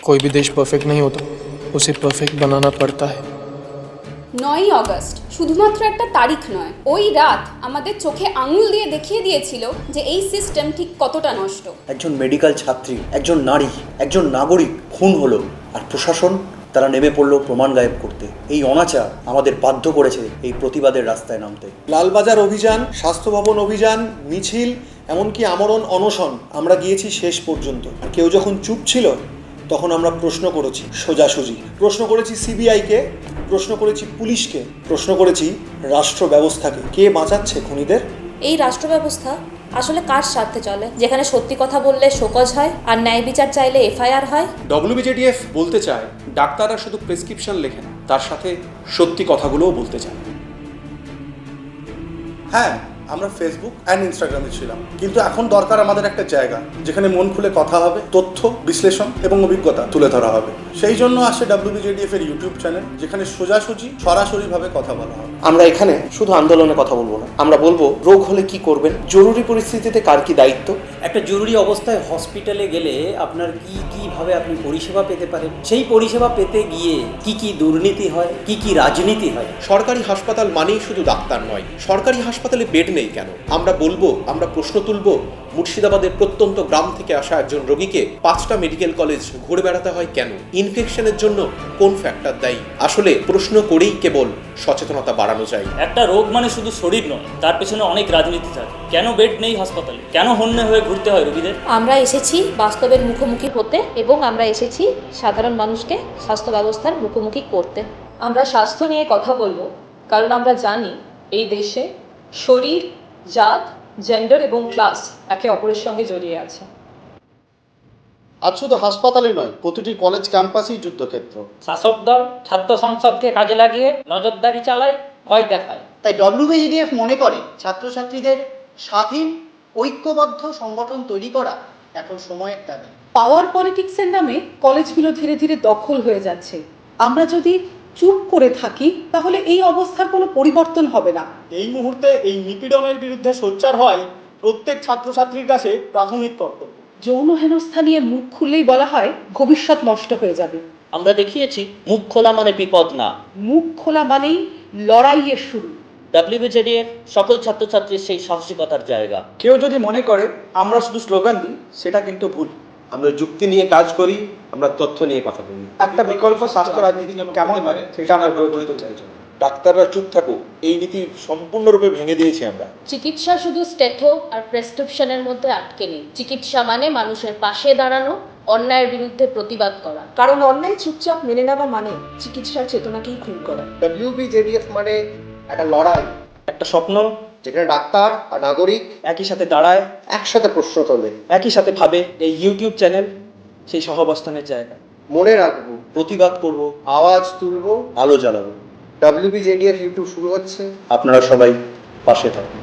कोई भी देश परफेक्ट नहीं होता, उसे परफेक्ट बनाना पड़ता है। 9ই অগস্ট শুধুমাত্র একটা তারিখ নয়, ওই রাত আমাদের চোখে আঙুল দিয়ে দেখিয়ে দিয়েছিল যে এই সিস্টেম ঠিক কতটা নষ্ট। একজন মেডিকেল ছাত্রী, একজন নারী, একজন নাগরিক খুন হলো, আর প্রশাসন তারা নেমে পড়লো প্রমাণ গায়েব করতে। এই অনাচার আমাদের বাধ্য করেছে এই প্রতিবাদের রাস্তায় নামতে। লালবাজার অভিযান, স্বাস্থ্য ভবন অভিযান, মিছিল, এমনকি আমরণ অনশন, আমরা গিয়েছি শেষ পর্যন্ত। আর কেউ যখন চুপ ছিল তখন আমরা প্রশ্ন করেছি সোজাসুজি, প্রশ্ন করেছি সিবিআইকে, প্রশ্ন করেছি পুলিশকে, প্রশ্ন করেছি রাষ্ট্র ব্যবস্থাকে, কে বাঁচাচ্ছে খুনিদের। এই রাষ্ট্র ব্যবস্থা আসলে কার স্বার্থে চলে, যেখানে সত্যি কথা বললে শোকজ হয় আর ন্যায় বিচার চাইলে এফআইআর হয়? ডব্লিউবিজেডিএফ বলতে চায় ডাক্তাররা শুধু প্রেসক্রিপশন লেখেন, তার সাথে সত্যি কথাগুলোও বলতে চায়। হ্যাঁ, আমরা ফেসবুক অ্যান্ড ইনস্টাগ্রামে ছিলাম, কিন্তু এখন দরকার আমাদের একটা জায়গা যেখানে মন খুলে কথা হবে, তথ্য বিশ্লেষণ এবং অভিজ্ঞতা তুলে ধরা হবে। সেই জন্য আসে ডব্লিউবিজেডিএফ এর ইউটিউব চ্যানেল, যেখানে সোজাসুজি সরাসরিভাবে কথা বলা হবে। আমরা এখানে শুধু আন্দোলনে কথা বলবো না, আমরা বলবো রোগ হলে কি করবেন, জরুরি পরিস্থিতিতে কার কি দায়িত্ব, একটা জরুরি অবস্থায় হসপিটালে গেলে আপনার কিভাবে আপনি পরিষেবা পেতে পারেন, সেই পরিষেবা পেতে গিয়ে কি দুর্নীতি হয়, কি রাজনীতি হয়। সরকারি হাসপাতাল মানেই শুধু ডাক্তার নয়, সরকারি হাসপাতালে বেড নেই কেন? আমরা বলবো, আমরা প্রশ্ন তুলবো, মুর্শিদাবাদের প্রত্যন্ত গ্রাম থেকে আসা একজন রোগীকে 5টা মেডিকেল কলেজ ঘুরে বেড়াতে হয় কেন? ইনফেকশনের জন্য কোন ফ্যাক্টর দায়ী? আসলে প্রশ্ন করেই কেবল সচেতনতা বাড়ানো যায়। একটা রোগ মানে শুধু শরীর নয়, তার পেছনে অনেক রাজনীতি থাকে। কেন বেড নেই হাসপাতালে, কেন হন্যে হয়ে ঘুরতে হয় রোগীদের? আমরা এসেছি বাস্তবের মুখোমুখি হতে এবং আমরা এসেছি সাধারণ মানুষকে স্বাস্থ্য ব্যবস্থার মুখোমুখি করতে। আমরা স্বাস্থ্য নিয়ে কথা বলবো কারণ আমরা জানি এই দেশে শরীর, জাত, জেন্ডার এবং ক্লাস একে অপরের সঙ্গে জড়িয়ে আছে। আজ শুধু হাসপাতালে নয়, প্রতিটি কলেজ ক্যাম্পাসই যুদ্ধক্ষেত্র। শাসক দল ছাত্র সংসদকে কাজে লাগিয়ে নজরদারি চালায়, ভয় দেখায়। তাই ডব্লিউবিজিডিএফ মনে করে ছাত্রছাত্রীদের স্বাধীন ঐক্যবদ্ধ সংগঠন তৈরি করা এখন সময়ের দাবি। পাওয়ার পলিটিক্সের নামে কলেজগুলো ধীরে ধীরে দখল হয়ে যাচ্ছে। আমরা যদি চুপ করে থাকি তাহলে এই অবস্থার কোনো পরিবর্তন হবে না। এই মুহূর্তে এই নিপীড়নের বিরুদ্ধে সোচ্চার হয় প্রত্যেক ছাত্রছাত্রীর কাছে প্রাথমিক কর্তব্য। যৌন হেনস্থা নিয়ে মুখ খুললেই বলা হয় ভবিষ্যৎ নষ্ট হয়ে যাবে। আমরা দেখিয়েছি মুখ খোলা মানে বিপদ না, মুখ খোলা মানেই লড়াইয়ের শুরু। ডব্লিউবিজেডিএফ সকল ছাত্রছাত্রীর সেই সাহসিকতার জায়গা। কেউ যদি মনে করে আমরা শুধু স্লোগান দিই, সেটা কিন্তু ভুল। আমরা যুক্তি নিয়ে কাজ করি, আমরা তথ্য নিয়ে কথা বলি। একটা বিকল্প স্বাস্থ্য রাজনীতি কেমন হয় সেটা আমরা গড়ে তুলতে চাইছি। ডাক্তাররা চুপ থাকুক, এই নীতি সম্পূর্ণরূপে ভেঙে দিয়েছি আমরা। চিকিৎসা শুধু স্টেথো আর প্রেসক্রিপশনের মধ্যে আটকে নেই। চিকিৎসা মানে মানুষের পাশে দাঁড়ানো, অন্যায়ের বিরুদ্ধে প্রতিবাদ করা। কারণ অন্যায় চুপচাপ মেনে নেওয়া মানে চিকিৎসার চেতনাকেই খুন করা। ডব্লিউবিজিডিএফ মানে একটা লড়াই, একটা স্বপ্ন যেখানে ডাক্তার আর নাগরিক একই সাথে দাঁড়ায়, একসাথে প্রশ্ন তোলে, একই সাথে ভাবে। এই ইউটিউব চ্যানেল সেই সহাবস্থানের জায়গা। মনে রাখবো, প্রতিবাদ করব, আওয়াজ তুলবো, আলো জ্বালাবো। ডব্লিউবিজিডিএফ ইউটিউব শুরু হচ্ছে। আপনারা সবাই পাশে থাকুন।